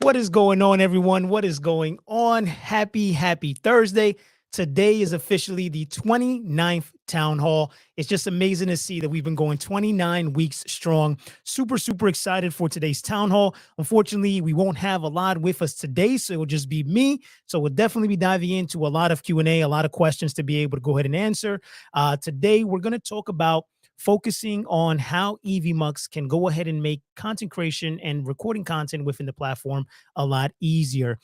What is going on, everyone? What is going on? Happy Thursday. Today is officially the 29th Town Hall. It's just amazing to see that we've been going 29 weeks strong. Super excited for today's Town Hall. Unfortunately, we won't have a lot with us today, so it will just be me. So we'll definitely be diving into a lot of Q&A, a lot of questions to be able to go ahead and answer. Today, we're going to talk about focusing on how Evmux can go ahead and make content creation and recording content within the platform a lot easier.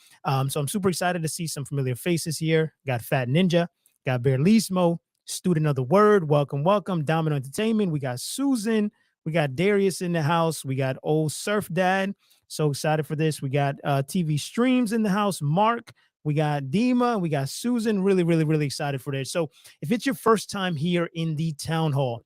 So I'm super excited to see some familiar faces here. Got Fat Ninja, got Bear Lismo, Student of the Word. Welcome. Domino Entertainment. We got Susan. We got Darius in the house. We got Old Surf Dad. So excited for this. We got TV Streams in the house. Mark. We got Dima. We got Susan. Really excited for this. So if it's your first time here in the Town Hall,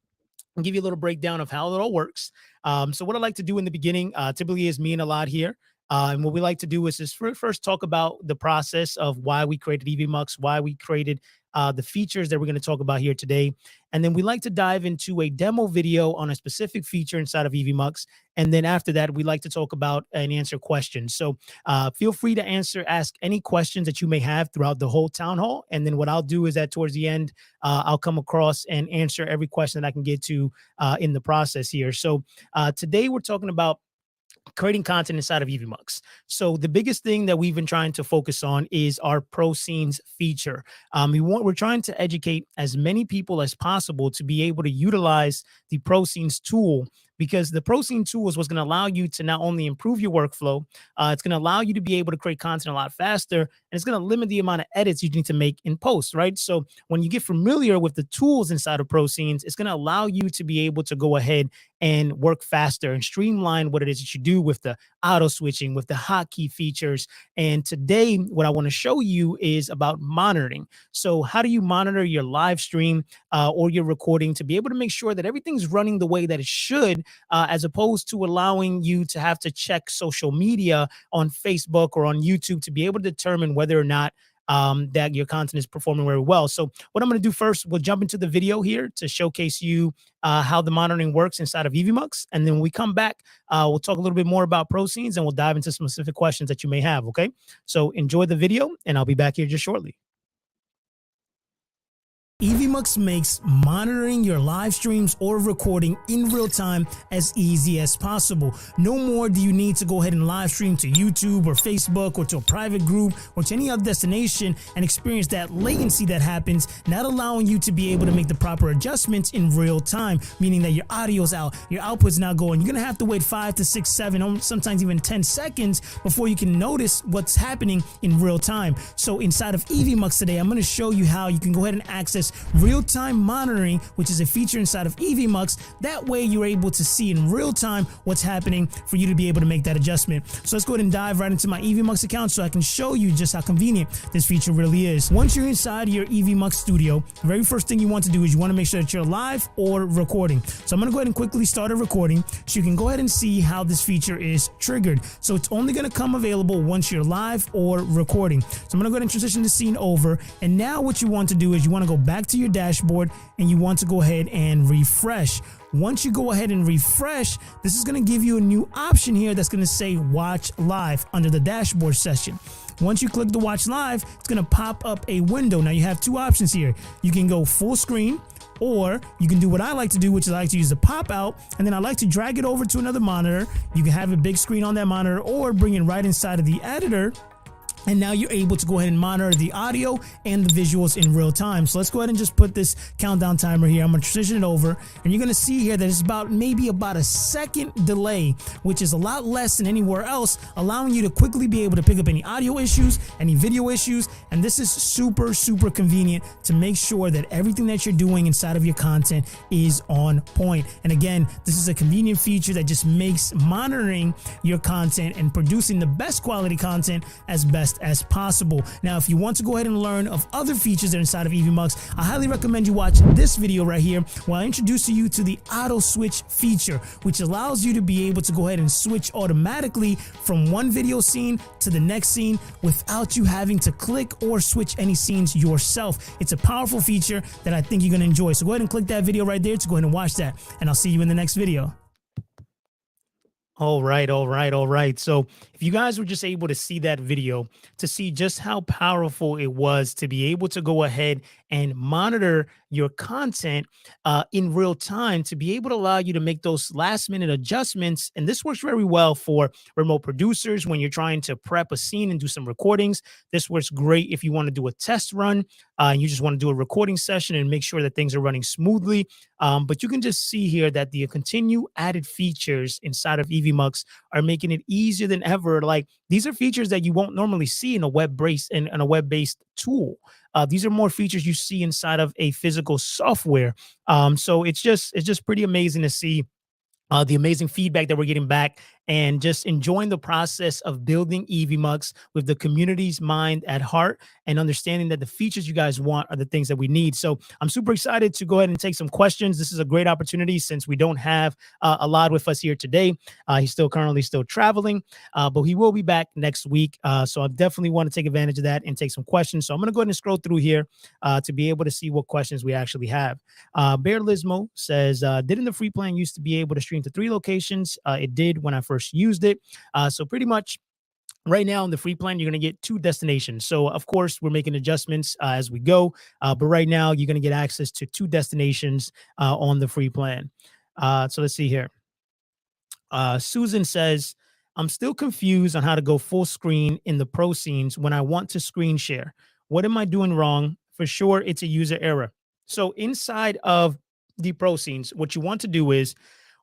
I'll give you a little breakdown of how it all works. So what I like to do in the beginning typically is me and a lot here. And what we like to do is just first talk about the process of why we created Evmux, why we created the features that we're going to talk about here today. And then we like to dive into a demo video on a specific feature inside of Evmux. And then after that, we like to talk about and answer questions. So feel free to ask any questions that you may have throughout the whole town hall. And then what I'll do is that towards the end, I'll come across and answer every question that I can get to in the process here. So today we're talking about creating content inside of Evmux. So the biggest thing that we've been trying to focus on is our pro scenes feature. We're trying to educate as many people as possible to be able to utilize the pro scenes tool, because the pro scene tool is what's going to allow you to not only improve your workflow, it's going to allow you to be able to create content a lot faster, and it's going to limit the amount of edits you need to make in post, right? So when you get familiar with the tools inside of pro scenes, it's going to allow you to be able to go ahead and work faster and streamline what it is that you do with the auto switching, with the hotkey features. And today, what I want to show you is about monitoring. So how do you monitor your live stream or your recording to be able to make sure that everything's running the way that it should, as opposed to allowing you to have to check social media on Facebook or on YouTube to be able to determine whether or not that your content is performing very well. So what I'm going to do first, we'll jump into the video here to showcase you how the monitoring works inside of Evmux. And then when we come back, we'll talk a little bit more about pro scenes and we'll dive into some specific questions that you may have. Okay. So enjoy the video and I'll be back here just shortly. Evmux makes monitoring your live streams or recording in real time as easy as possible. No more do you need to go ahead and live stream to YouTube or Facebook or to a private group or to any other destination and experience that latency that happens, not allowing you to be able to make the proper adjustments in real time, meaning that your audio's out, your output's not going. You're going to have to wait 5 to 6, 7, sometimes even 10 seconds before you can notice what's happening in real time. So inside of Evmux today, I'm going to show you how you can go ahead and access real-time monitoring, which is a feature inside of Evmux. That way you're able to see in real time what's happening for you to be able to make that adjustment. So let's go ahead and dive right into my Evmux account so I can show you just how convenient this feature really is. Once you're inside your Evmux studio, the very first thing you want to do is you want to make sure that you're live or recording. So I'm going to go ahead and quickly start a recording so you can go ahead and see how this feature is triggered. So it's only going to come available once you're live or recording. So I'm going to go ahead and transition the scene over. And now what you want to do is you want to go back to your dashboard and you want to go ahead and refresh. Once you go ahead and refresh, this is going to give you a new option here that's going to say watch live under the dashboard section. Once you click the watch live, it's going to pop up a window. Now you have two options here. You can go full screen, or you can do what I like to do, which is I like to use the pop out, and then I like to drag it over to another monitor. You can have a big screen on that monitor or bring it right inside of the editor. And now you're able to go ahead and monitor the audio and the visuals in real time. So let's go ahead and just put this countdown timer here. I'm going to transition it over, and you're going to see here that it's maybe about a second delay, which is a lot less than anywhere else, allowing you to quickly be able to pick up any audio issues, any video issues. And this is super, super convenient to make sure that everything that you're doing inside of your content is on point. And again, this is a convenient feature that just makes monitoring your content and producing the best quality content as best as possible. Now, if you want to go ahead and learn of other features that are inside of Evmux, I highly recommend you watch this video right here where I introduce you to the auto switch feature, which allows you to be able to go ahead and switch automatically from one video scene to the next scene without you having to click or switch any scenes yourself. It's a powerful feature that I think you're going to enjoy. So go ahead and click that video right there to go ahead and watch that, and I'll see you in the next video. All right. So if you guys were just able to see that video, to see just how powerful it was to be able to go ahead and monitor your content in real time, to be able to allow you to make those last minute adjustments. And this works very well for remote producers when you're trying to prep a scene and do some recordings. This works great if you want to do a test run and you just want to do a recording session and make sure that things are running smoothly. But you can just see here that the continue added features inside of Evmux are making it easier than ever. Like, these are features that you won't normally see in a web-based tool. These are more features you see inside of a physical software. So it's just pretty amazing to see the amazing feedback that we're getting back and just enjoying the process of building Evmux with the community's mind at heart and understanding that the features you guys want are the things that we need. So I'm super excited to go ahead and take some questions. This is a great opportunity since we don't have a lot with us here today. He's currently still traveling, but he will be back next week. So I definitely want to take advantage of that and take some questions. So I'm going to go ahead and scroll through here to be able to see what questions we actually have. Bear Lismo says, didn't the free plan used to be able to stream to 3 locations? It did when I first used it. So pretty much right now in the free plan, you're going to get 2 destinations. So of course, we're making adjustments as we go. But right now, you're going to get access to 2 destinations on the free plan. So let's see here. Susan says, I'm still confused on how to go full screen in the pro scenes when I want to screen share. What am I doing wrong? For sure, it's a user error. So inside of the pro scenes, what you want to do is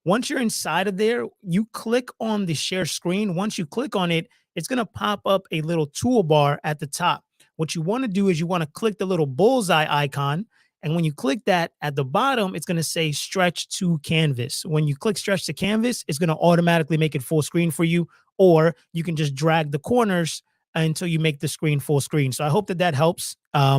once you're inside of there, you click on the share screen. Once you click on it, it's going to pop up a little toolbar at the top. What you want to do is you want to click the little bullseye icon. And when you click that at the bottom, it's going to say stretch to canvas. When you click stretch to canvas, it's going to automatically make it full screen for you, or you can just drag the corners until you make the screen full screen. So I hope that that helps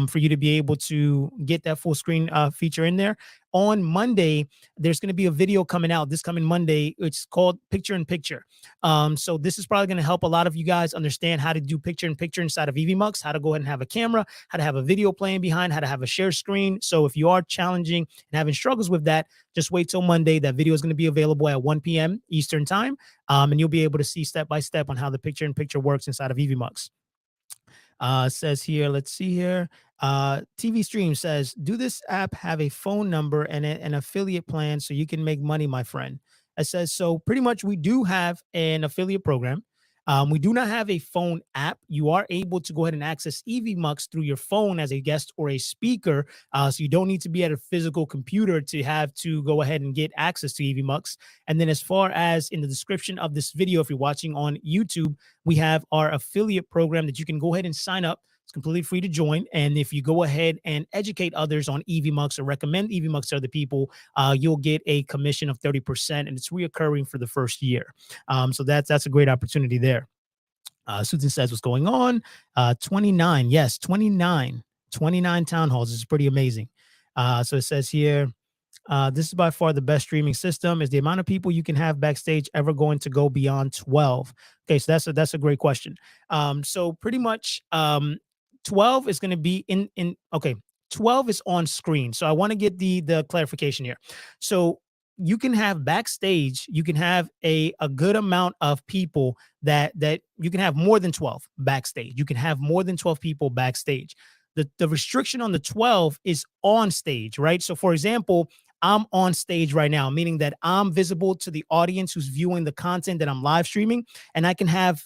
for you to be able to get that full screen feature in there. On Monday, there's going to be a video coming out this coming Monday. It's called Picture in Picture. So this is probably going to help a lot of you guys understand how to do picture in picture inside of Evmux, how to go ahead and have a camera, how to have a video playing behind, how to have a share screen. So if you are challenging and having struggles with that, just wait till Monday. That video is going to be available at 1 p.m. Eastern time. And you'll be able to see step by step on how the picture in picture works inside of Evmux. Says here, let's see here. TV Stream says, do this app have a phone number and an affiliate plan so you can make money, my friend? It says, so pretty much we do have an affiliate program. We do not have a phone app. You are able to go ahead and access Evmux through your phone as a guest or a speaker. So you don't need to be at a physical computer to have to go ahead and get access to Evmux. And then as far as in the description of this video, if you're watching on YouTube, we have our affiliate program that you can go ahead and sign up. It's completely free to join. And if you go ahead and educate others on Evmux or recommend Evmux to other people, you'll get a commission of 30%, and it's reoccurring for the first year. So that's a great opportunity there. Susan says, what's going on? 29. Yes, 29 town halls. This is pretty amazing. So it says here, this is by far the best streaming system. Is the amount of people you can have backstage ever going to go beyond 12? Okay, so that's a great question. So pretty much 12 is going to be okay, 12 is on screen. So I want to get the clarification here. So you can have backstage, you can have a good amount of people that you can have more than 12 backstage. You can have more than 12 people backstage. The restriction on the 12 is on stage, right? So for example, I'm on stage right now, meaning that I'm visible to the audience who's viewing the content that I'm live streaming, and I can have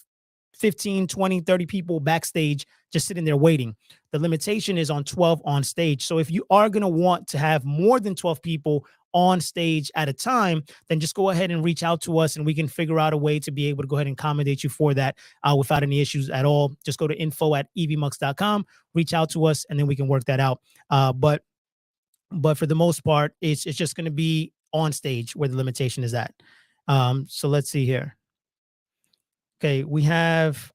15, 20, 30 people backstage just sitting there waiting. The limitation is on 12 on stage. So if you are going to want to have more than 12 people on stage at a time, then just go ahead and reach out to us and we can figure out a way to be able to go ahead and accommodate you for that without any issues at all. Just go to info@evmux.com, reach out to us, and then we can work that out. But for the most part, it's just going to be on stage where the limitation is at. So let's see here. Okay, we have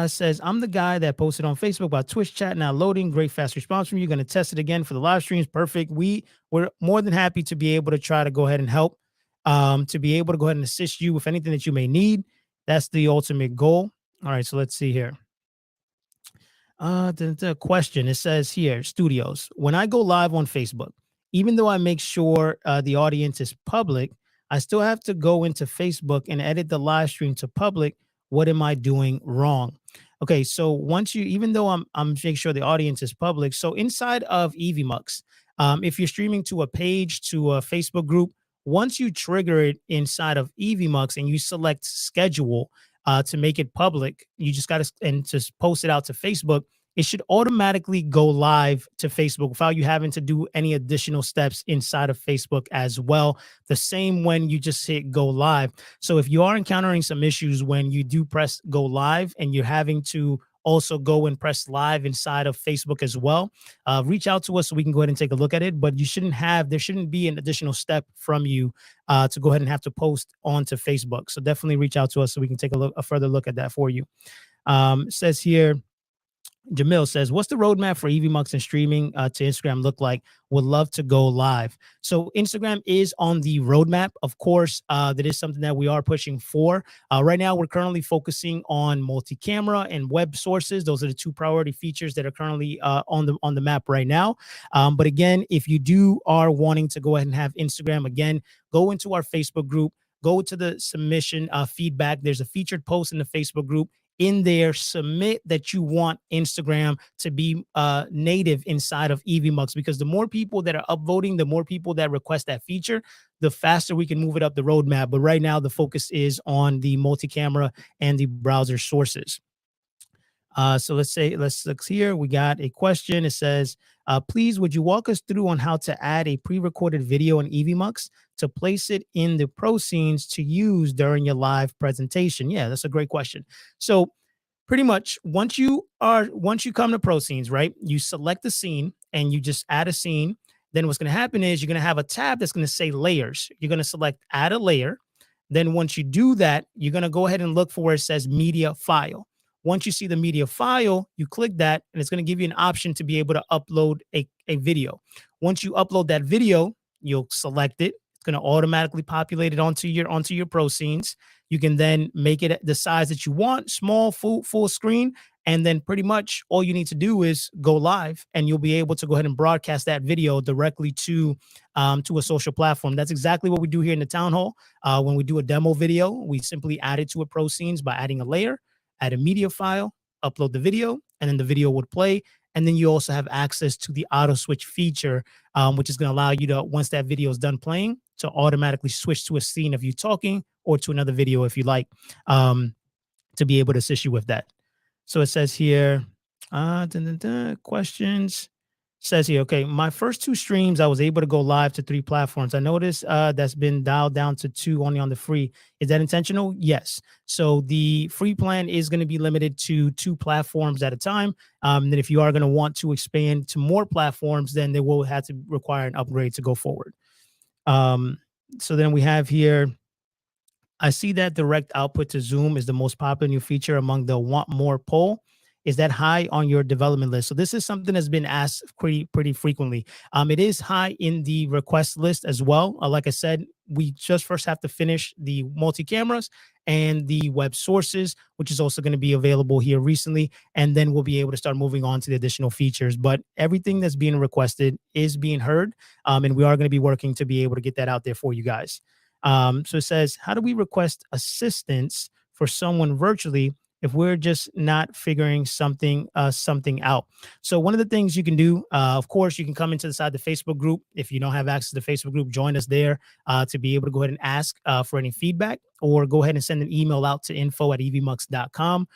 says, I'm the guy that posted on Facebook about Twitch chat now loading. Great fast response from you. Going to test it again for the live streams. Perfect. We're more than happy to be able to try to go ahead and help, to be able to go ahead and assist you with anything that you may need. That's the ultimate goal. All right, so let's see here. The question, it says here, studios, when I go live on Facebook, even though I make sure the audience is public, I still have to go into Facebook and edit the live stream to public. What am I doing wrong? Okay, so once you, even though I'm making sure the audience is public, so inside of Evmux, if you're streaming to a page, to a Facebook group, once you trigger it inside of Evmux and you select schedule to make it public, you just got to, and just post it out to Facebook, it should automatically go live to Facebook without you having to do any additional steps inside of Facebook as well. The same when you just hit go live. So if you are encountering some issues when you do press go live and you're having to also go and press live inside of Facebook as well. Reach out to us so we can go ahead and take a look at it. But there shouldn't be an additional step from you to go ahead and have to post onto Facebook. So definitely reach out to us so we can take a further look at that for you. It says here, Jamil says, "What's the roadmap for Evmux and streaming to Instagram look like? Would love to go live." So Instagram is on the roadmap. Of course, that is something that we are pushing for. Right now, we're currently focusing on multi-camera and web sources. Those are the two priority features that are currently on the map right now. But again, if you are wanting to go ahead and have Instagram, again, go into our Facebook group. Go to the submission feedback. There's a featured post in the Facebook group. In there, submit that you want Instagram to be native inside of Evmux, because the more people that are upvoting, the more people that request that feature, the faster we can move it up the roadmap. But right now, the focus is on the multi-camera and the browser sources. So let's look here. We got a question. It says, please, would you walk us through on how to add a pre-recorded video in Evmux to place it in the pro scenes to use during your live presentation? Yeah, that's a great question. So pretty much once you come to pro scenes, right, you select the scene and you just add a scene. Then what's going to happen is you're going to have a tab that's going to say layers. You're going to select add a layer. Then once you do that, you're going to go ahead and look for where it says media file. Once you see the media file, you click that and it's going to give you an option to be able to upload a video. Once you upload that video, you'll select it. It's going to automatically populate it onto your pro scenes. You can then make it the size that you want, small, full screen. And then pretty much all you need to do is go live and you'll be able to go ahead and broadcast that video directly to a social platform. That's exactly what we do here in the town hall. When we do a demo video, we simply add it to a pro scenes by adding a layer, add a media file, upload the video, and then the video would play. And then you also have access to the auto switch feature, which is going to allow you to, once that video is done playing, to automatically switch to a scene of you talking or to another video if you like, to be able to assist you with that. So it says here, questions. Says here, okay, my first two streams, I was able to go live to 3 platforms. I noticed that's been dialed down to 2 only on the free. Is that intentional? Yes. So the free plan is going to be limited to 2 platforms at a time. Then if you are going to want to expand to more platforms, then they will have to require an upgrade to go forward. So then we have here, I see that direct output to Zoom is the most popular new feature among the want more poll. Is that high on your development list? So this is something that's been asked pretty frequently. It is high in the request list as well. Like I said, we just first have to finish the multi-cameras and the web sources, which is also going to be available here recently. And then we'll be able to start moving on to the additional features. But everything that's being requested is being heard. And we are going to be working to be able to get that out there for you guys. So it says, how do we request assistance for someone virtually if we're just not figuring something out? So one of the things you can do, of course, you can come into the side of the Facebook group. If you don't have access to the Facebook group, join us there to be able to go ahead and ask for any feedback, or go ahead and send an email out to info@evmux.com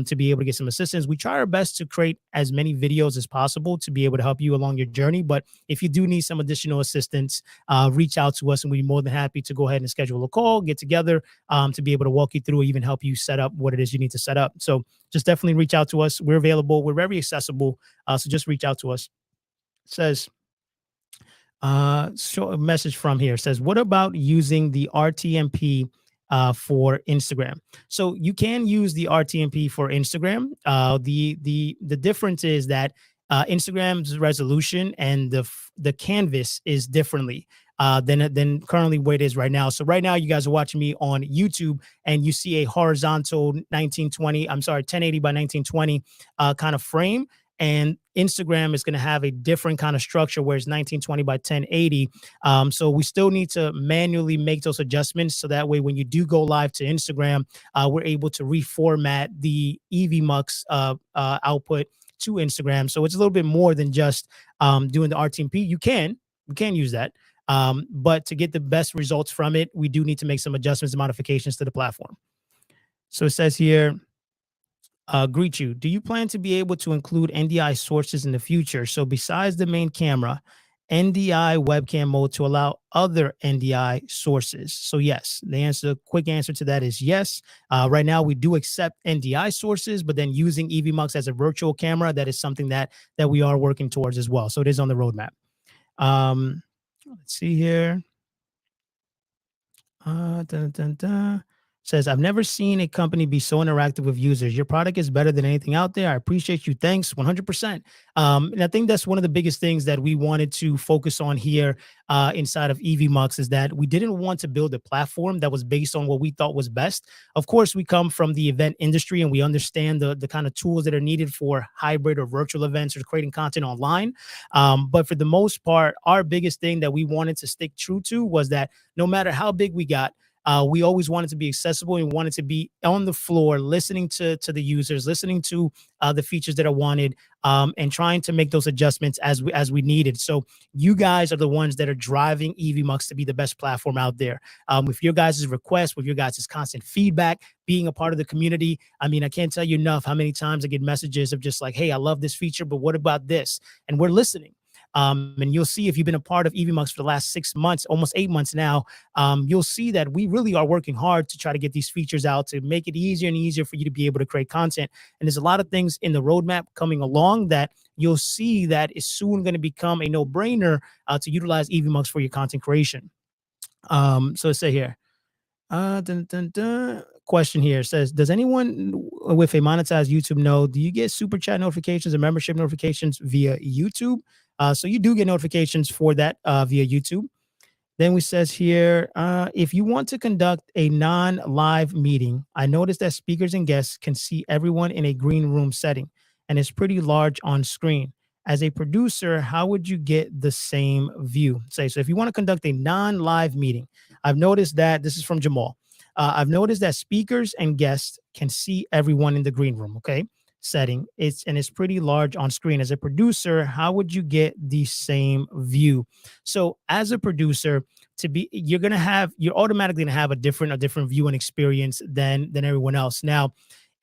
to be able to get some assistance. We try our best to create as many videos as possible to be able to help you along your journey. But if you do need some additional assistance, reach out to us and we'd be more than happy to go ahead and schedule a call, get together to be able to walk you through, even help you set up what it is you need to set up. So just definitely reach out to us. We're available. We're very accessible. So just reach out to us. It says, so a message from here says, what about using the RTMP for Instagram? So you can use the RTMP for Instagram. The difference is that Instagram's resolution and the canvas is differently than currently where it is right now. So right now you guys are watching me on YouTube and you see a horizontal 1080 by 1920 kind of frame. And Instagram is going to have a different kind of structure where it's 1920 by 1080. So we still need to manually make those adjustments. So that way, when you do go live to Instagram, we're able to reformat the Evmux output to Instagram. So it's a little bit more than just doing the RTMP. We can use that. But to get the best results from it, we do need to make some adjustments and modifications to the platform. So it says here, greet you. Do you plan to be able to include NDI sources in the future? So besides the main camera NDI webcam mode to allow other NDI sources? So yes, quick answer to that is yes. Right now we do accept NDI sources, but then using Evmux as a virtual camera, that is something that we are working towards as well. So it is on the roadmap. Let's see here. Dun, dun, dun. Says, I've never seen a company be so interactive with users. Your product is better than anything out there. I appreciate you. Thanks, 100%. And I think that's one of the biggest things that we wanted to focus on here inside of Evmux is that we didn't want to build a platform that was based on what we thought was best. Of course, we come from the event industry and we understand the kind of tools that are needed for hybrid or virtual events or creating content online. But for the most part, our biggest thing that we wanted to stick true to was that no matter how big we got, we always wanted to be accessible and wanted to be on the floor, listening to the users, listening to the features that are wanted, and trying to make those adjustments as we needed. So you guys are the ones that are driving Evmux to be the best platform out there. With your guys' requests, with your guys' constant feedback, being a part of the community. I mean, I can't tell you enough how many times I get messages of just like, hey, I love this feature, but what about this? And we're listening. And you'll see if you've been a part of Evmux for the last 6 months, almost 8 months now, you'll see that we really are working hard to try to get these features out to make it easier and easier for you to be able to create content. And there's a lot of things in the roadmap coming along that you'll see that is soon going to become a no-brainer to utilize Evmux for your content creation. So let's say here. Dun, dun, dun. Question here says, does anyone with a monetized YouTube know, do you get super chat notifications and membership notifications via YouTube? So you do get notifications for that via YouTube. Then we says here, if you want to conduct a non-live meeting, I noticed that speakers and guests can see everyone in a green room setting, and it's pretty large on screen. As a producer, how would you get the same view? So if you want to conduct a non-live meeting, I've noticed that this is from Jamal. I've noticed that speakers and guests can see everyone in the green room. Okay, setting. It's pretty large on screen. As a producer, how would you get the same view? So as a producer, you're automatically gonna have a different view and experience than everyone else. Now,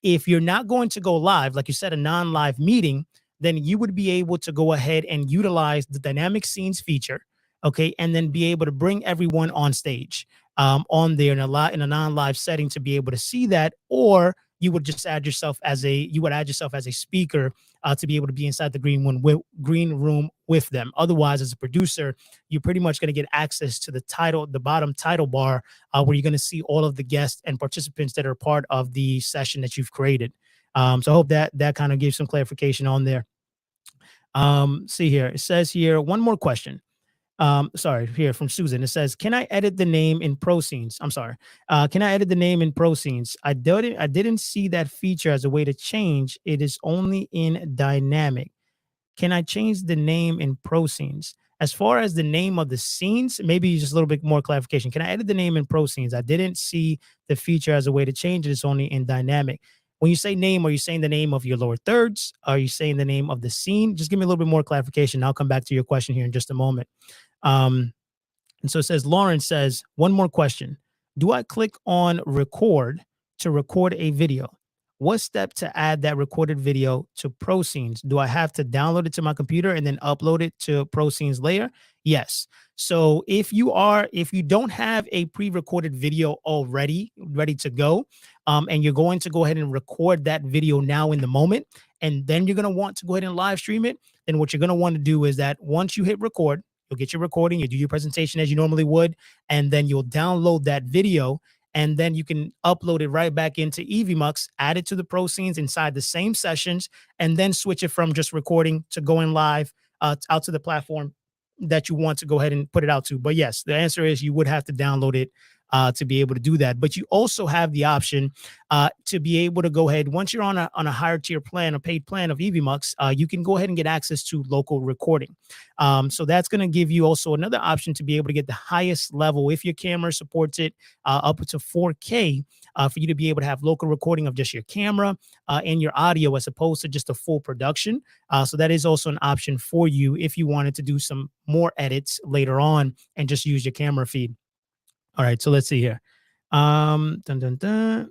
if you're not going to go live, like you said, a non-live meeting, then you would be able to go ahead and utilize the dynamic scenes feature, okay, and then be able to bring everyone on stage on there in a non-live setting to be able to see that, or you would just add yourself as a speaker to be able to be inside the green room with them. Otherwise, as a producer, you're pretty much going to get access to the bottom title bar, where you're going to see all of the guests and participants that are part of the session that you've created. So I hope that kind of gives some clarification on there. See here, it says here one more question. Sorry, here from Susan. It says, can I edit the name in Pro Scenes? I'm sorry. Can I edit the name in Pro Scenes? I didn't see that feature as a way to change. It is only in dynamic. Can I change the name in Pro Scenes? As far as the name of the scenes, maybe just a little bit more clarification. Can I edit the name in Pro Scenes? I didn't see the feature as a way to change it. It's only in dynamic. When you say name, are you saying the name of your lower thirds? Are you saying the name of the scene? Just give me a little bit more clarification. I'll come back to your question here in just a moment. And so it says, Lauren says, one more question. Do I click on record to record a video? What step to add that recorded video to Pro Scenes? Do I have to download it to my computer and then upload it to Pro Scenes later? Yes. So if you don't have a pre-recorded video already ready to go, and you're going to go ahead and record that video now in the moment, and then you're going to want to go ahead and live stream it, then what you're going to want to do is that once you hit record, you'll get your recording, you do your presentation as you normally would, and then you'll download that video, and then you can upload it right back into Evmux, add it to the Pro Scenes inside the same sessions, and then switch it from just recording to going live out to the platform that you want to go ahead and put it out to. But yes, the answer is you would have to download it to be able to do that. But you also have the option to be able to go ahead, once you're on a higher tier plan, a paid plan of Evmux, you can go ahead and get access to local recording. So that's going to give you also another option to be able to get the highest level, if your camera supports it, up to 4K, for you to be able to have local recording of just your camera and your audio, as opposed to just a full production. So that is also an option for you if you wanted to do some more edits later on and just use your camera feed. All right, so let's see here. Dun, dun, dun.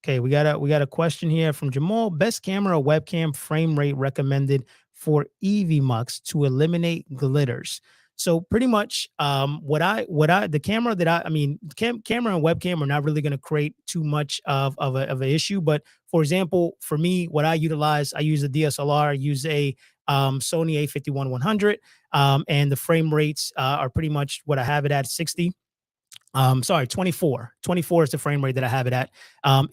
Okay, we got a question here from Jamal. Best camera webcam frame rate recommended for Evmux to eliminate glitters. So pretty much, the camera that I mean, camera and webcam are not really going to create too much of an issue. But for example, for me, what I utilize, I use a DSLR, I use a Sony A51-100, and the frame rates are pretty much what I have it at, 60. Sorry, 24 is the frame rate that I have it at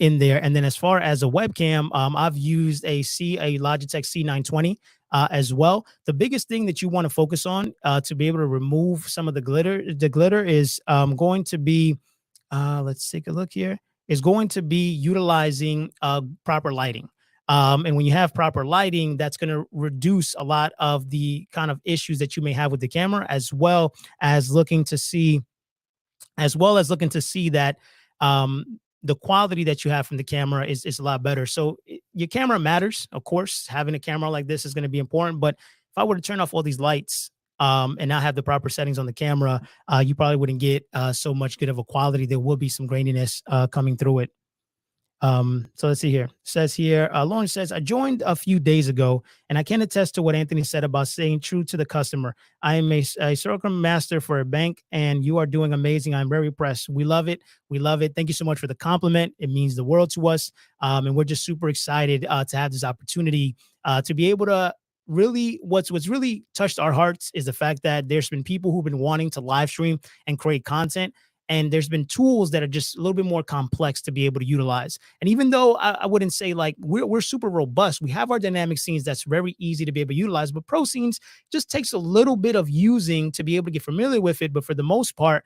in there. And then as far as a webcam, I've used a Logitech C920 as well. The biggest thing that you want to focus on to be able to remove some of the glitter is going to be, let's take a look here, is going to be utilizing proper lighting. And when you have proper lighting, that's going to reduce a lot of the kind of issues that you may have with the camera, as looking to see that the quality that you have from the camera is a lot better. So your camera matters, of course. Having a camera like this is going to be important. But if I were to turn off all these lights and not have the proper settings on the camera, you probably wouldn't get so much good of a quality. There will be some graininess coming through it. So let's see here. It says here, Lauren says, I joined a few days ago and I can attest to what Anthony said about staying true to the customer. I am a Scrum master for a bank and you are doing amazing. I'm very impressed. We love it. We love it. Thank you so much for the compliment. It means the world to us. And we're just super excited to have this opportunity to be able to what's really touched our hearts is the fact that there's been people who've been wanting to live stream and create content. And there's been tools that are just a little bit more complex to be able to utilize. And even though I wouldn't say like we're super robust, we have our dynamic scenes that's very easy to be able to utilize, but pro scenes just takes a little bit of using to be able to get familiar with it. But for the most part,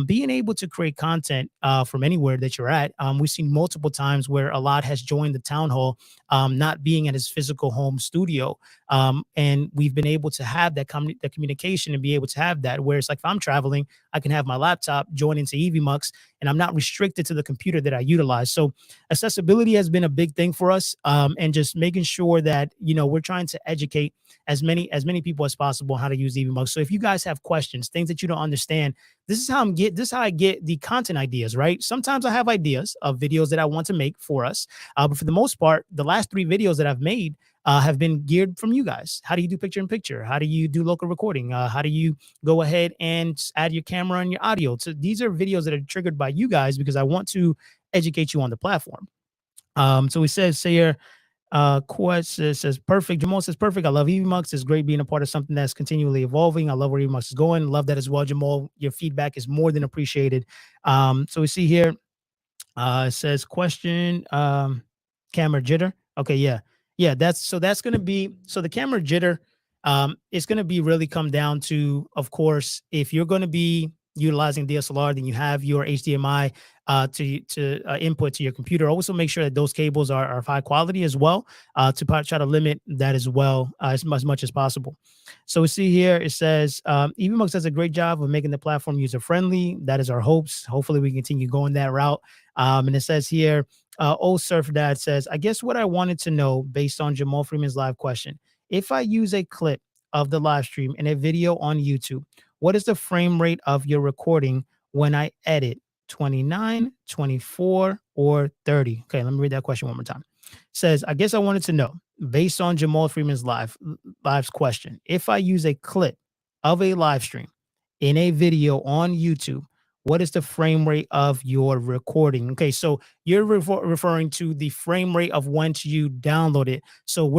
being able to create content from anywhere that you're at, we've seen multiple times where a lot has joined the Townhall, not being at his physical home studio. And we've been able to have that communication and be able to have that. Whereas like if I'm traveling, I can have my laptop join into Evmux and I'm not restricted to the computer that I utilize. So accessibility has been a big thing for us, and just making sure that, we're trying to educate as many people as possible on how to use Evmux. So if you guys have questions, things that you don't understand, this is how I get the content ideas, right? Sometimes I have ideas of videos that I want to make for us. But for the most part, the last 3 videos that I've made have been geared from you guys. How do you do picture in picture? How do you do local recording? How do you go ahead and add your camera and your audio? So these are videos that are triggered by you guys because I want to educate you on the platform. So he says here, Quest says perfect. Jamal says perfect. I love Evmux. It's great being a part of something that's continually evolving. I love where Evmux is going. Love that as well, Jamal. Your feedback is more than appreciated. So we see here, it says question, camera jitter. Okay, yeah. Yeah, that's going to be, so the camera jitter is going to be really come down to, of course, if you're going to be utilizing DSLR, then you have your HDMI to input to your computer. Also make sure that those cables are of high quality as well, to try to limit that as well, as much as possible. So we see here, it says, Evmux does a great job of making the platform user-friendly. That is our hopes. Hopefully we continue going that route. And it says here, Old Surf Dad says, I guess what I wanted to know based on Jamal Freeman's live question, if I use a clip of the live stream and a video on YouTube, what is the frame rate of your recording when I edit? 29, 24, or 30? Okay, let me read that question one more time. It says, I guess I wanted to know, based on Jamal Freeman's live's question, if I use a clip of a live stream in a video on YouTube, what is the frame rate of your recording? Okay, so you're referring to the frame rate of once you download it. So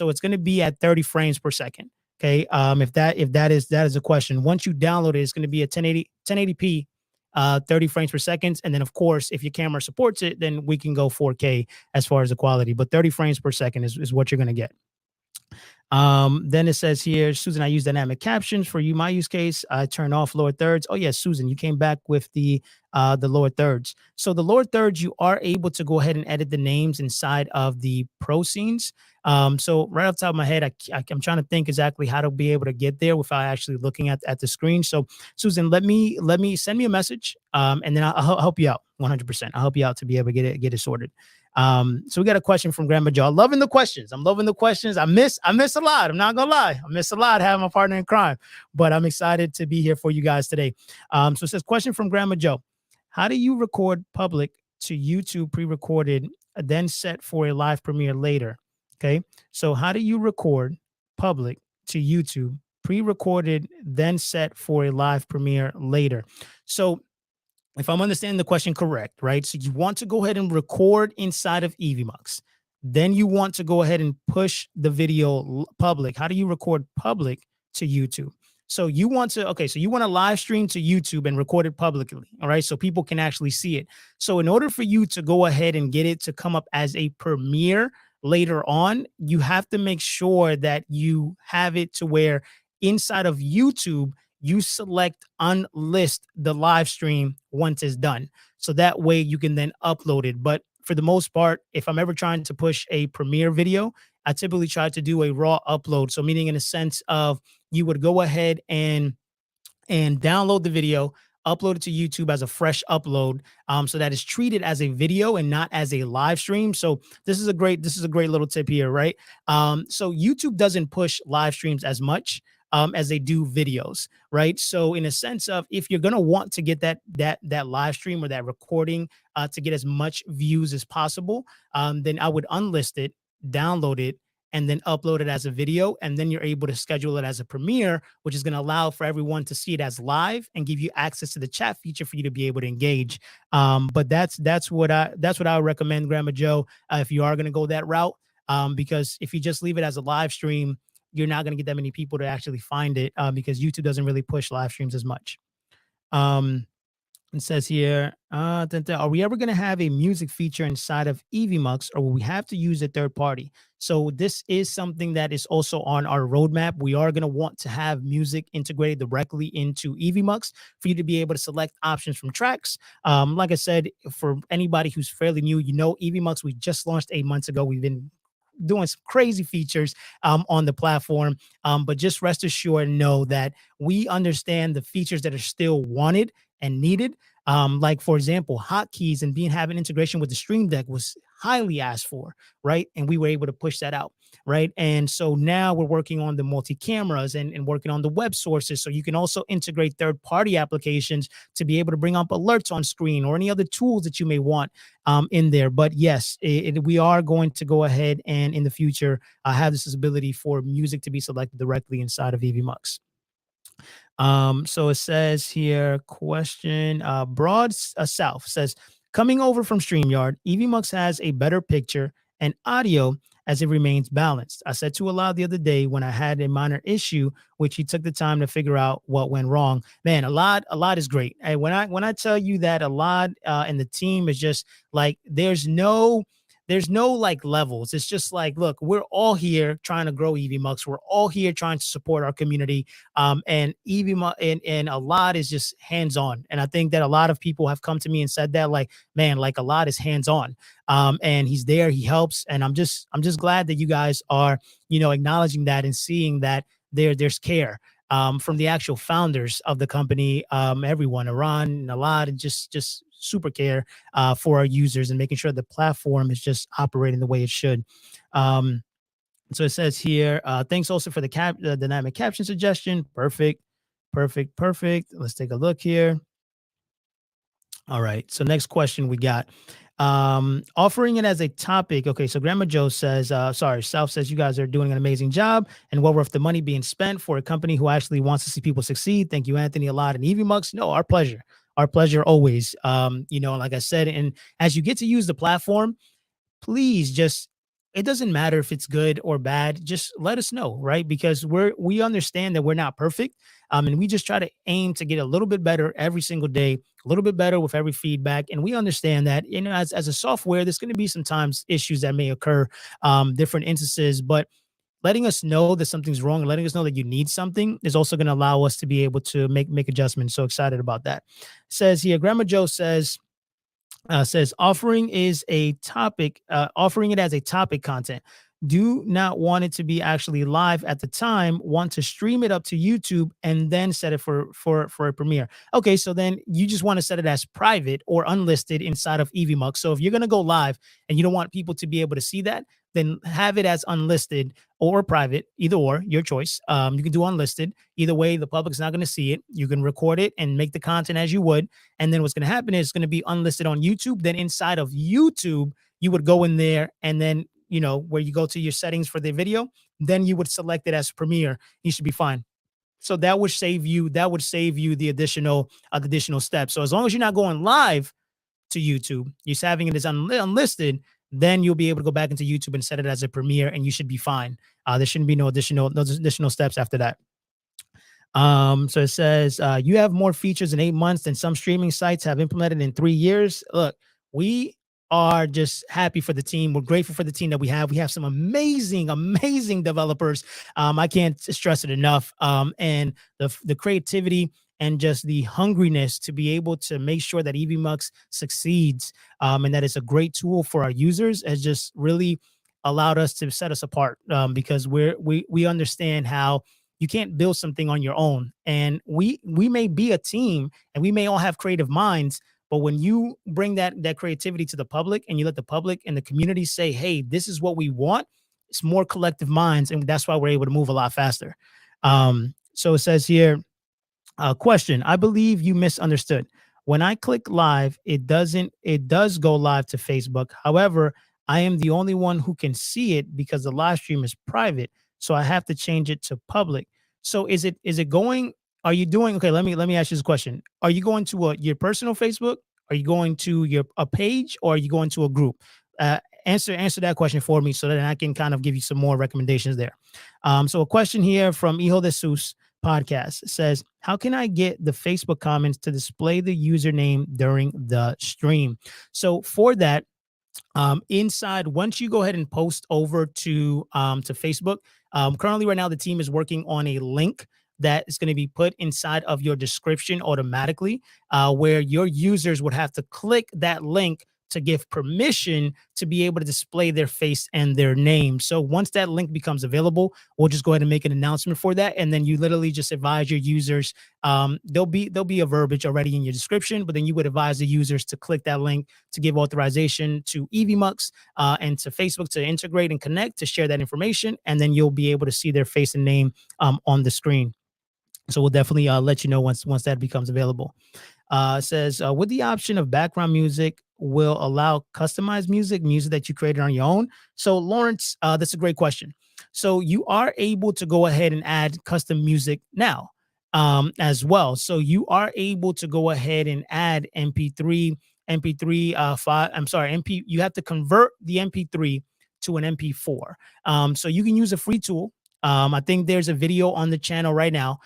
it's gonna be at 30 frames per second. Okay, if that is a question. Once you download it, it's going to be a 1080p, 30 frames per second, and then of course, if your camera supports it, then we can go 4K as far as the quality. But 30 frames per second is what you're going to get. Then it says here, Susan, I use dynamic captions for you. My use case, I turn off lower thirds. Oh yes, Susan, you came back with the lower thirds. So the lower thirds, you are able to go ahead and edit the names inside of the pro scenes. So right off the top of my head, I'm trying to think exactly how to be able to get there without actually looking at the screen. So Susan, let me send me a message, and then I'll help you out 100%. I'll help you out to be able to get it sorted. So we got a question from Grandma Joe. I'm loving the questions. I miss a lot. I'm not gonna lie. I miss a lot having my partner in crime, but I'm excited to be here for you guys today. So it says, question from Grandma Joe. How do you record public to YouTube pre-recorded, then set for a live premiere later? Okay. So how do you record public to YouTube pre-recorded, then set for a live premiere later. So if I'm understanding the question correct, right? So you want to go ahead and record inside of Evmux. Then you want to go ahead and push the video public. How do you record public to YouTube? So you want to, okay, so you want to live stream to YouTube and record it publicly. All right. So people can actually see it. So in order for you to go ahead and get it to come up as a premiere later on, you have to make sure that you have it to where inside of YouTube, you select unlist the live stream once it's done. So that way you can then upload it. But for the most part, if I'm ever trying to push a premiere video, I typically try to do a raw upload. So meaning in a sense of you would go ahead and download the video, upload it to YouTube as a fresh upload, so that it's treated as a video and not as a live stream. So this is a great little tip here, right? So YouTube doesn't push live streams as much as they do videos, right? So in a sense of if you're gonna want to get that live stream or that recording to get as much views as possible, then I would unlist it, download it, and then upload it as a video. And then you're able to schedule it as a premiere, which is going to allow for everyone to see it as live and give you access to the chat feature for you to be able to engage. But that's what I would recommend, Grandma Joe, if you are going to go that route. Because if you just leave it as a live stream, you're not going to get that many people to actually find it, because YouTube doesn't really push live streams as much. It says here, are we ever going to have a music feature inside of Evmux, or will we have to use a third party? So this is something that is also on our roadmap. We are going to want to have music integrated directly into Evmux for you to be able to select options from tracks. Like I said, for anybody who's fairly new, Evmux, we just launched 8 months ago. We've been doing some crazy features on the platform. But just rest assured, know that we understand the features that are still wanted and needed. Like for example, hotkeys and having integration with the Stream Deck was highly asked for, right? And we were able to push that out, right? And so now we're working on the multi-cameras and working on the web sources, so you can also integrate third-party applications to be able to bring up alerts on screen or any other tools that you may want in there. But yes, we are going to go ahead and in the future have this ability for music to be selected directly inside of Evmux. So it says here, question, Broad South says, coming over from StreamYard, Evmux has a better picture and audio as it remains balanced. I said to Alad the other day when I had a minor issue, which he took the time to figure out what went wrong. Man, Alad is great. And when I tell you that Alad and the team is just like, there's no like levels. It's just like, look, we're all here trying to grow Evmux. We're all here trying to support our community. And Evmux and a lot is just hands-on. And I think that a lot of people have come to me and said that, like, man, like a lot is hands-on. And he's there, he helps. And I'm just glad that you guys are, acknowledging that and seeing that there's care from the actual founders of the company, everyone, Iran and a lot, and just super care for our users and making sure the platform is just operating the way it should. So it says here, thanks also for the dynamic caption suggestion. Perfect. Let's take a look here. All right. So next question we got. Offering it as a topic. Okay, so Grandma Joe says, South says, you guys are doing an amazing job and well worth the money being spent for a company who actually wants to see people succeed. Thank you, Anthony, a lot. And Evmux. No, our pleasure. Our pleasure always. Like I said, and as you get to use the platform, please just, it doesn't matter if it's good or bad, just let us know, right? Because we understand that we're not perfect. And we just try to aim to get a little bit better every single day, a little bit better with every feedback. And we understand that, as a software, there's going to be sometimes issues that may occur, different instances, but letting us know that something's wrong and letting us know that you need something is also going to allow us to be able to make adjustments. So excited about that. Says here, Grandma Joe says offering it as a topic content. Do not want it to be actually live at the time. Want to stream it up to YouTube and then set it for a premiere. Okay, so then you just want to set it as private or unlisted inside of Evmux. So if you're gonna go live and you don't want people to be able to see that, then have it as unlisted or private, either or, your choice. You can do unlisted. Either way, the public's not going to see it. You can record it and make the content as you would. And then what's going to happen is it's going to be unlisted on YouTube. Then inside of YouTube, you would go in there and then, where you go to your settings for the video, then you would select it as premiere. You should be fine. So that would save you. That would save you the additional steps. So as long as you're not going live to YouTube, you're having it as unlisted, then you'll be able to go back into YouTube and set it as a premiere, and you should be fine. There shouldn't be no additional steps after that. So it says you have more features in 8 months than some streaming sites have implemented in 3 years. Look, we are just happy for the team. We're grateful for the team that we have. We have some amazing developers. I can't stress it enough. And the creativity and just the hungriness to be able to make sure that Evmux succeeds, and that it's a great tool for our users has just really allowed us to set us apart, because we understand how you can't build something on your own. And we may be a team and we may all have creative minds, but when you bring that creativity to the public and you let the public and the community say, hey, this is what we want, it's more collective minds, and that's why we're able to move a lot faster. So it says here, question: I believe you misunderstood. When I click live, it does go live to Facebook. However, I am the only one who can see it because the live stream is private. So I have to change it to public. So is it going? Are you doing okay? Let me ask you this question. Are you going to your personal Facebook? Are you going to a page, or are you going to a group? Answer that question for me so that I can kind of give you some more recommendations there. So a question here from Hijo de Sus podcast says, how can I get the Facebook comments to display the username during the stream? So for that, inside, once you go ahead and post over to Facebook, currently right now the team is working on a link that is going to be put inside of your description automatically, where your users would have to click that link to give permission to be able to display their face and their name. So once that link becomes available, we'll just go ahead and make an announcement for that, and then you literally just advise your users. There'll be a verbiage already in your description, but then you would advise the users to click that link to give authorization to Evmux and to Facebook to integrate and connect to share that information, and then you'll be able to see their face and name on the screen. So we'll definitely let you know once that becomes available. Says, with the option of background music will allow customized music that you created on your own. So Lawrence, that's a great question. So you are able to go ahead and add custom music now, as well. So you are able to go ahead and add MP3 file. I'm sorry, MP. You have to convert the MP3 to an MP4. So you can use a free tool. I think there's a video on the channel right now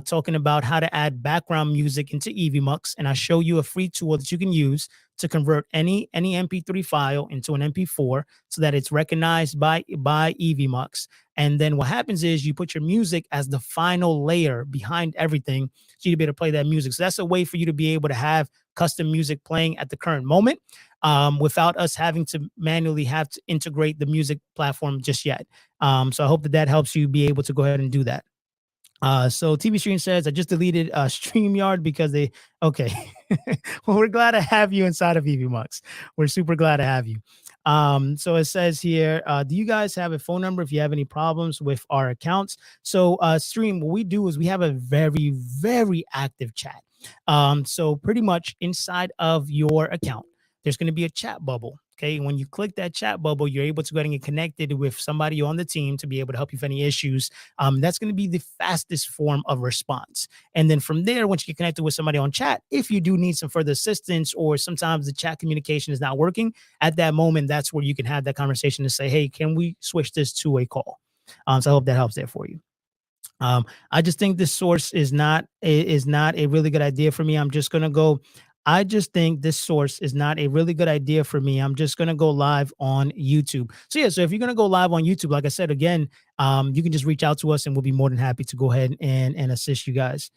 talking about how to add background music into Evmux, and I show you a free tool that you can use to convert any MP3 file into an MP4 so that it's recognized by Evmux. And then what happens is you put your music as the final layer behind everything, so you'll be able to play that music. So that's a way for you to be able to have custom music playing at the current moment, without us having to manually have to integrate the music platform just yet. So I hope that helps you be able to go ahead and do that. So TV Stream says, I just deleted StreamYard because okay. Well, we're glad to have you inside of Evmux. We're super glad to have you. So it says here, do you guys have a phone number if you have any problems with our accounts? So Stream, what we do is we have a very active chat. So pretty much inside of your account, there's going to be a chat bubble. Okay. When you click that chat bubble, you're able to go ahead and get connected with somebody on the team to be able to help you with any issues. That's going to be the fastest form of response. And then from there, once you get connected with somebody on chat, if you do need some further assistance, or sometimes the chat communication is not working at that moment, that's where you can have that conversation to say, hey, can we switch this to a call? So I hope that helps there for you. I just think this source is not a really good idea for me. I just think this source is not a really good idea for me. I'm just going to go live on YouTube. So yeah, so if you're going to go live on YouTube, like I said, again, you can just reach out to us and we'll be more than happy to go ahead and assist you guys.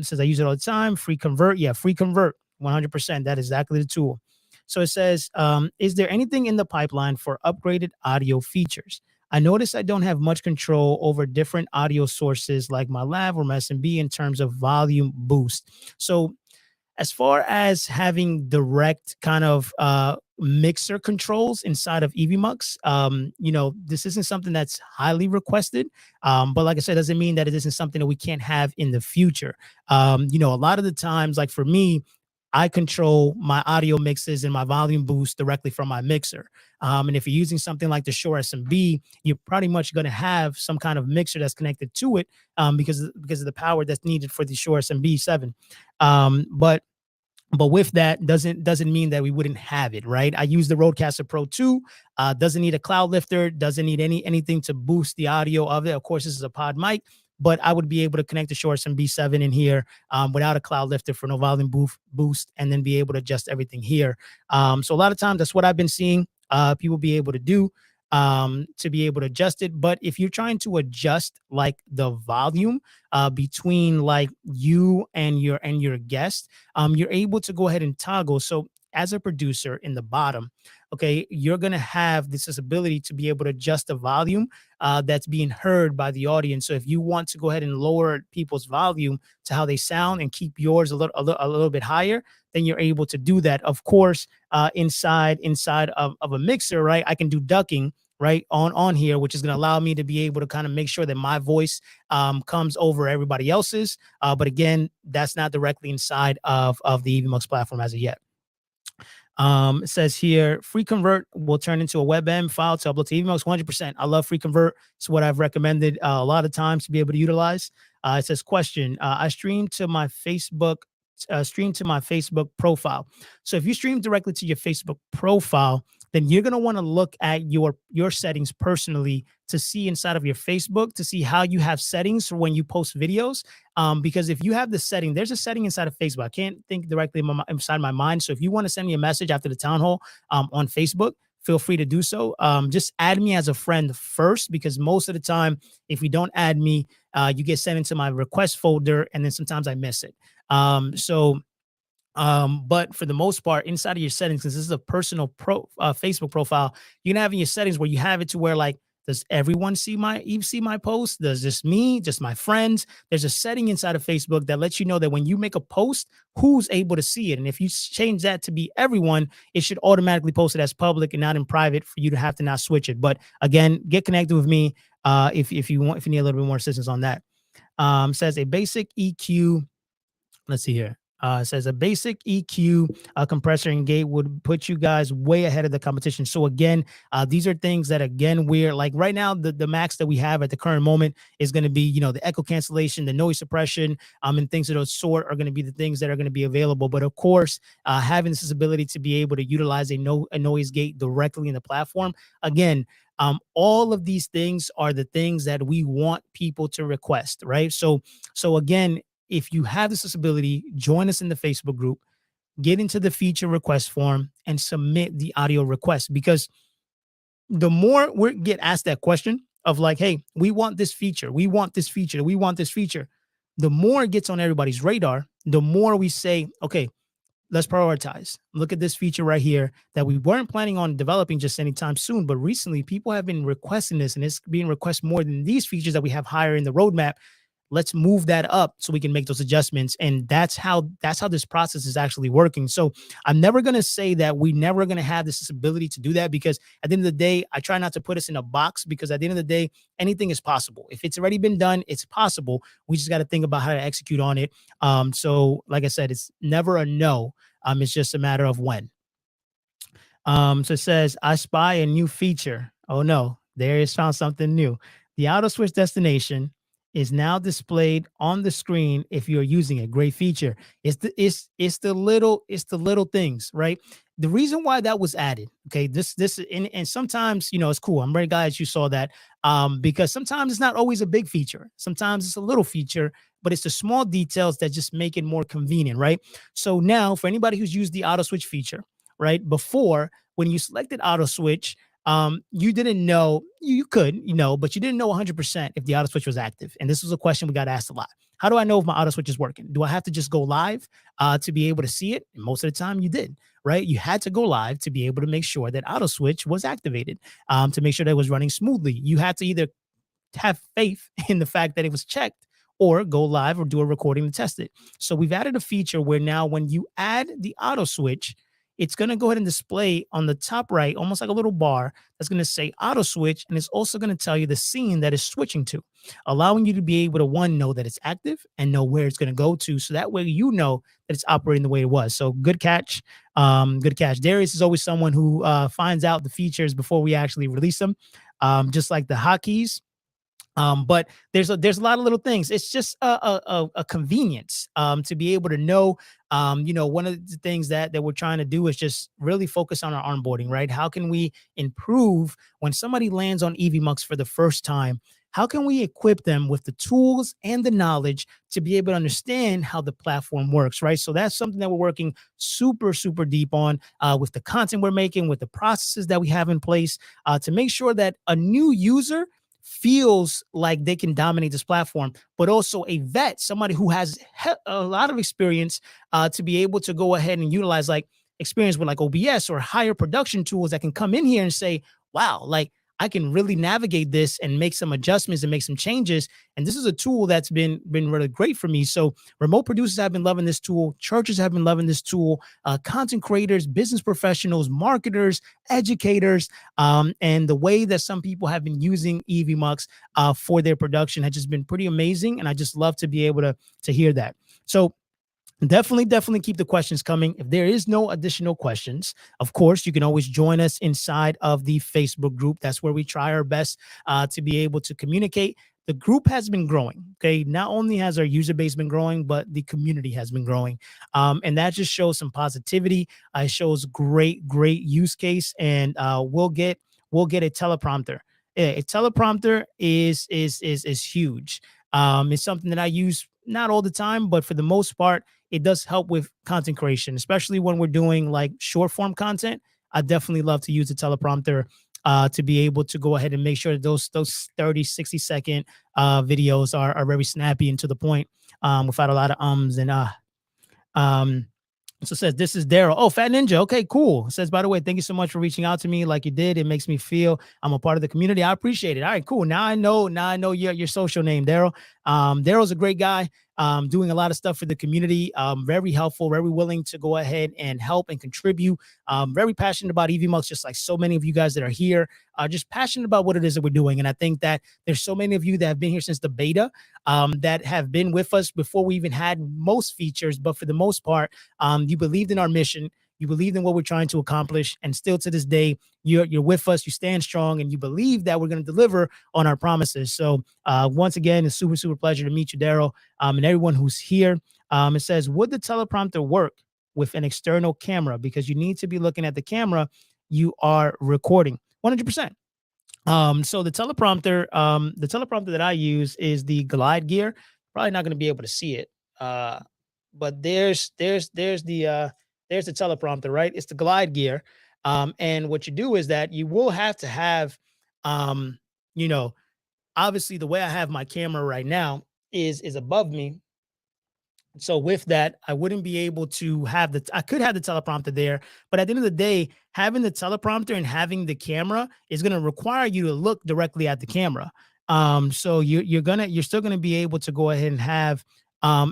Says I use it all the time. Free convert. Yeah, free convert. 100%. That is exactly the tool. So it says, is there anything in the pipeline for upgraded audio features? I notice I don't have much control over different audio sources like my lav or my SMB in terms of volume boost. So as far as having direct kind of mixer controls inside of Evmux, this isn't something that's highly requested. But like I said, doesn't mean that it isn't something that we can't have in the future. A lot of the times, like for me, I control my audio mixes and my volume boost directly from my mixer. And if you're using something like the Shure SMB, you're pretty much going to have some kind of mixer that's connected to it, because of the power that's needed for the Shure SMB 7. But with that doesn't mean that we wouldn't have it, right? I use the Rodecaster Pro 2. Doesn't need a cloud lifter, doesn't need anything to boost the audio of it. Of course, this is a pod mic, but I would be able to connect the Shure SMB7 in here, without a cloud lifter for no volume boost, and then be able to adjust everything here. So a lot of times that's what I've been seeing people be able to do, to be able to adjust it. But if you're trying to adjust like the volume between like you and your guest, you're able to go ahead and toggle. So as a producer in the bottom, okay, you're going to have this ability to be able to adjust the volume that's being heard by the audience. So if you want to go ahead and lower people's volume to how they sound and keep yours a little bit higher, then you're able to do that. Of course, inside of a mixer, right? I can do ducking right on here, which is going to allow me to be able to kind of make sure that my voice comes over everybody else's. But again, that's not directly inside of the Evmux platform as of yet. It says here, free convert will turn into a WebM file to upload to Evmux 100%. I love free convert. It's what I've recommended a lot of times to be able to utilize. It says, question, I stream to my Facebook profile. So if you stream directly to your Facebook profile, then you're going to want to look at your settings personally to see inside of your Facebook to see how you have settings for when you post videos. Because if you have the setting, there's a setting inside of Facebook. I can't think directly inside my mind. So if you want to send me a message after the town hall on Facebook, feel free to do so. Just add me as a friend first, because most of the time, if you don't add me, you get sent into my request folder, and then sometimes I miss it. But for the most part, inside of your settings, since this is a personal Facebook profile, you can have in your settings where you have it to where, like, does everyone see my post? Does just me, just my friends? There's a setting inside of Facebook that lets you know that when you make a post, who's able to see it. And if you change that to be everyone, it should automatically post it as public and not in private for you to have to not switch it. But again, get connected with me if you need a little bit more assistance on that. Says a basic EQ. Let's see here. It says a basic EQ compressor and gate would put you guys way ahead of the competition. So again, these are things that, again, we're like right now, the max that we have at the current moment is going to be, the echo cancellation, the noise suppression, and things of those sort are going to be the things that are going to be available. But of course, having this ability to be able to utilize a noise gate directly in the platform, again, all of these things are the things that we want people to request, right? So again, if you have this ability, join us in the Facebook group, get into the feature request form, and submit the audio request. Because the more we get asked that question of like, hey, we want this feature, we want this feature, we want this feature, the more it gets on everybody's radar, the more we say, okay, let's prioritize. Look at this feature right here that we weren't planning on developing just anytime soon, but recently people have been requesting this, and it's being requested more than these features that we have higher in the roadmap. Let's move that up so we can make those adjustments. And that's how this process is actually working. So I'm never going to say that we never going to have this ability to do that, because at the end of the day, I try not to put us in a box, because at the end of the day, anything is possible. If it's already been done, it's possible. We just got to think about how to execute on it. So like I said, it's never a no. It's just a matter of when. So it says, I spy a new feature. Oh no, there is found something new. The auto switch destination is now displayed on the screen if you're using a great feature. It's the little things, right? The reason why that was added, okay, and sometimes, it's cool. I'm very glad you saw that, because sometimes it's not always a big feature. Sometimes it's a little feature, but it's the small details that just make it more convenient, right? So now, for anybody who's used the auto switch feature, right, before, when you selected auto switch, you didn't know, you could, but you didn't know 100% if the auto switch was active. And this was a question we got asked a lot. How do I know if my auto switch is working? Do I have to just go live to be able to see it? And most of the time you did, right? You had to go live to be able to make sure that auto switch was activated, to make sure that it was running smoothly. You had to either have faith in the fact that it was checked, or go live or do a recording to test it. So we've added a feature where now when you add the auto switch, it's going to go ahead and display on the top right, almost like a little bar that's going to say auto switch. And it's also going to tell you the scene that is switching to, allowing you to be able to one, know that it's active and know where it's going to go to. So that way, you know that it's operating the way it was. So good catch. Good catch. Darius is always someone who finds out the features before we actually release them. Just like the hotkeys, but there's a lot of little things. It's just a convenience to be able to know. One of the things that we're trying to do is just really focus on our onboarding, right? How can we improve when somebody lands on Evmux for the first time? How can we equip them with the tools and the knowledge to be able to understand how the platform works, right? So that's something that we're working super, super deep on with the content we're making, with the processes that we have in place to make sure that a new user feels like they can dominate this platform, but also a vet, somebody who has a lot of experience to be able to go ahead and utilize like experience with like OBS or higher production tools that can come in here and say, wow, like I can really navigate this and make some adjustments and make some changes. And this is a tool that's been really great for me. So remote producers have been loving this tool. Churches have been loving this tool. Content creators, business professionals, marketers, educators, and the way that some people have been using Evmux for their production has just been pretty amazing. And I just love to be able to hear that. So definitely keep the questions coming. If there is no additional questions, of course, you can always join us inside of the Facebook group. That's where we try our best to be able to communicate. The group has been growing. Okay. Not only has our user base been growing, but the community has been growing. And that just shows some positivity. It shows great use case. And we'll get a teleprompter. A teleprompter is huge. It's something that I use not all the time, but for the most part, it does help with content creation, especially when we're doing like short form content. I definitely love to use the teleprompter to be able to go ahead and make sure that those 30, 60-second videos are very snappy and to the point without a lot of ums and um so it says, this is Daryl. Oh, Fat Ninja. Okay, cool. It says, by the way, thank you so much for reaching out to me like you did. It makes me feel I'm a part of the community. I appreciate it. All right, cool. Now I know your social name, Daryl. Daryl's a great guy. Doing a lot of stuff for the community. Very helpful, very willing to go ahead and help and contribute. Very passionate about Evmux, just like so many of you guys that are here. Just passionate about what it is that we're doing. And I think that there's so many of you that have been here since the beta, that have been with us before we even had most features. But for the most part, you believed in our mission. You believed in what we're trying to accomplish. And still to this day, you're with us. You stand strong and you believe that we're going to deliver on our promises. So once again, it's super pleasure to meet you, Daryl, and everyone who's here. It says, would the teleprompter work with an external camera? Because you need to be looking at the camera you are recording. 100%. So the teleprompter that I use is the Glide Gear. Probably not going to be able to see it. But there's the teleprompter, right? It's the Glide Gear. And what you do is that you will have to have, um, you know, obviously the way I have my camera right now is above me. So with that, I wouldn't be able to have I could have the teleprompter there, but at the end of the day, having the teleprompter and having the camera is going to require you to look directly at the camera. So you're still going to be able to go ahead and have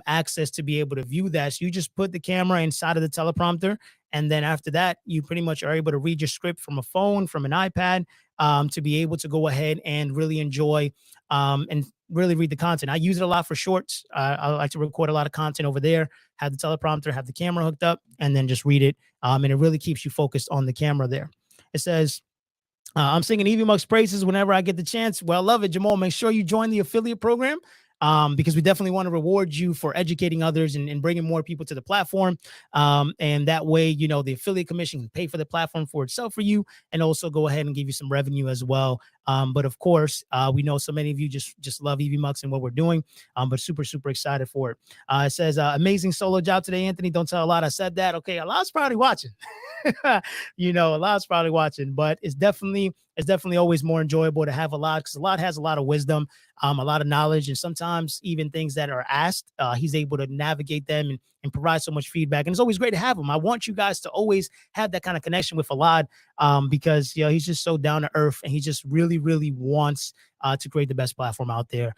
access to be able to view that. So you just put the camera inside of the teleprompter. And then after that, you pretty much are able to read your script from a phone, from an iPad, to be able to go ahead and really enjoy and really read the content. I use it a lot for shorts. I like to record a lot of content over there, have the teleprompter, have the camera hooked up, and then just read it. And it really keeps you focused on the camera there. It says, I'm singing Evmux praises whenever I get the chance. Well, I love it, Jamal. Make sure you join the affiliate program. Because we definitely want to reward you for educating others and bringing more people to the platform. And that way, the affiliate commission can pay for the platform for itself for you and also go ahead and give you some revenue as well. But of course, we know so many of you just love Evmux and what we're doing, but super excited for it. It says, amazing solo job today, Anthony. Don't tell a lot I said that. Okay, a lot's probably watching. A lot's probably watching, but it's definitely always more enjoyable to have a lot, because a lot has a lot of wisdom, a lot of knowledge, and sometimes even things that are asked, he's able to navigate them and provide so much feedback. And it's always great to have him. I want you guys to always have that kind of connection with Alad, because he's just so down to earth and he just really wants to create the best platform out there.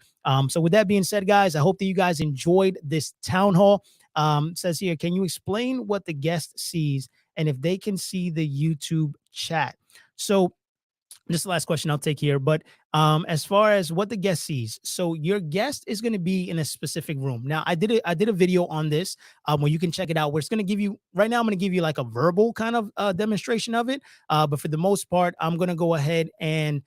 So with that being said, guys, I hope that you guys enjoyed this town hall. Says here, can you explain what the guest sees and if they can see the YouTube chat. So this is the last question I'll take here. But as far as what the guest sees, so your guest is going to be in a specific room. Now, I did a video on this where you can check it out. Where it's going to give you right now. I'm going to give you like a verbal kind of demonstration of it. But for the most part, I'm going to go ahead and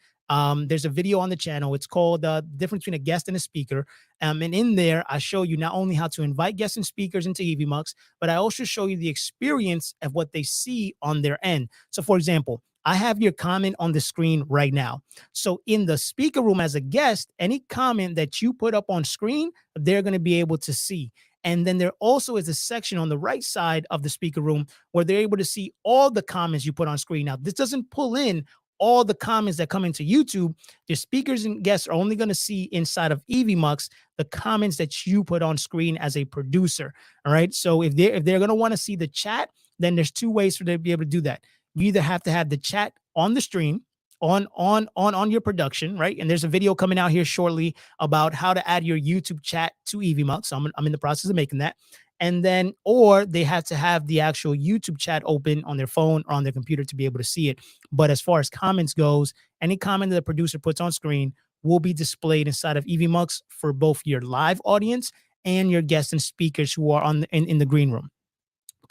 there's a video on the channel. It's called Difference Between a Guest and a Speaker. And in there, I show you not only how to invite guests and speakers into Evmux, but I also show you the experience of what they see on their end. So, for example, I have your comment on the screen right now. So in the speaker room as a guest, any comment that you put up on screen, they're going to be able to see. And then there also is a section on the right side of the speaker room where they're able to see all the comments you put on screen. Now, this doesn't pull in all the comments that come into YouTube. Your speakers and guests are only going to see inside of Evmux the comments that you put on screen as a producer. All right. So if they're going to want to see the chat, then there's two ways for them to be able to do that. You either have to have the chat on the stream, on your production, right? And there's a video coming out here shortly about how to add your YouTube chat to Evmux. So I'm in the process of making that. And then, or they have to have the actual YouTube chat open on their phone or on their computer to be able to see it. But as far as comments goes, any comment that the producer puts on screen will be displayed inside of Evmux for both your live audience and your guests and speakers who are in the green room.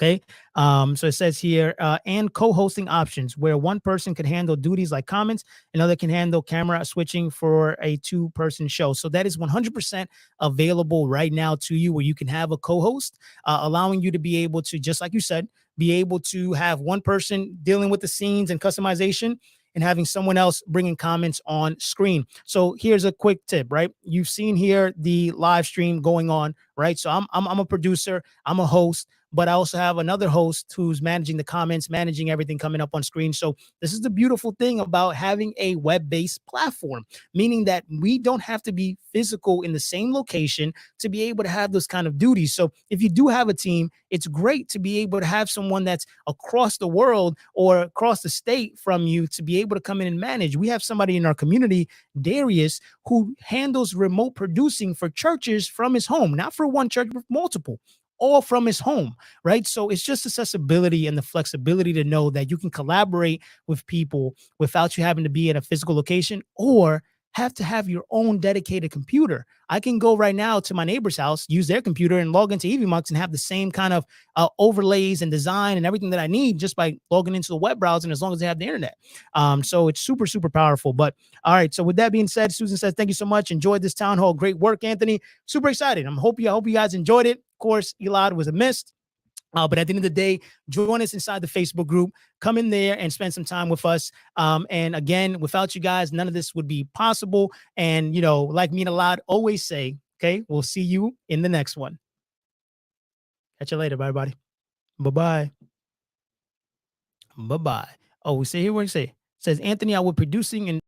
Okay. So it says here, and co-hosting options where one person can handle duties like comments, another can handle camera switching for a two-person show. So that is 100% available right now to you, where you can have a co-host, allowing you to be able to, just like you said, be able to have one person dealing with the scenes and customization and having someone else bringing comments on screen. So here's a quick tip, right? You've seen here the live stream going on, right? So I'm a producer, I'm a host, but I also have another host who's managing the comments, managing everything coming up on screen. So this is the beautiful thing about having a web-based platform, meaning that we don't have to be physical in the same location to be able to have those kind of duties. So if you do have a team, it's great to be able to have someone that's across the world or across the state from you to be able to come in and manage. We have somebody in our community, Darius, who handles remote producing for churches from his home, not for one church, but multiple, all from his home, right? So it's just accessibility and the flexibility to know that you can collaborate with people without you having to be at a physical location or have to have your own dedicated computer. I can go right now to my neighbor's house, use their computer and log into Evmux and have the same kind of overlays and design and everything that I need just by logging into the web browser, and as long as they have the internet. So it's super, super powerful. But all right. So with that being said, Susan says, thank you so much. Enjoyed this town hall. Great work, Anthony. Super excited. I hope you guys enjoyed it. Of course, Elad was a miss. But at the end of the day, join us inside the Facebook group. Come in there and spend some time with us. And again, without you guys, none of this would be possible. And, you know, like me and Elad always say, okay, we'll see you in the next one. Catch you later. Bye, everybody. Bye-bye. Bye-bye. Oh, we say here what it say. It says, Anthony, I was producing and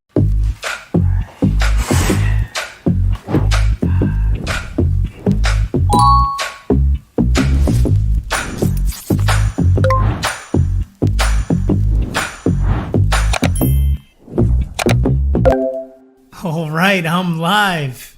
all right, I'm live.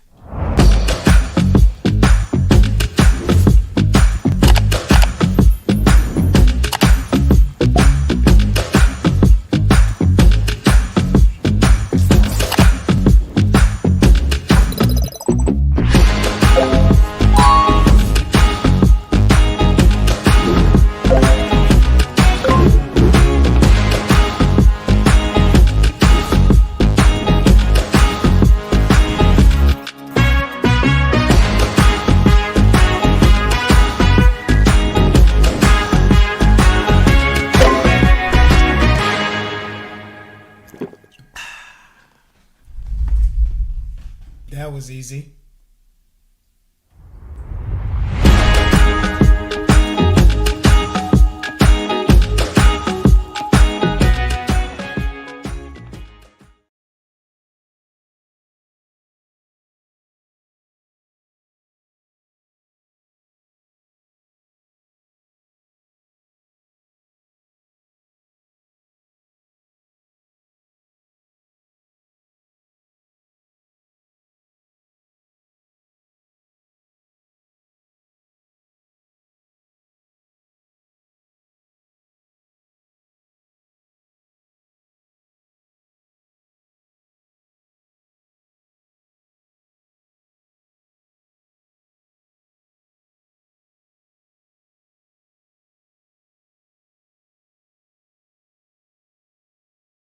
That was easy.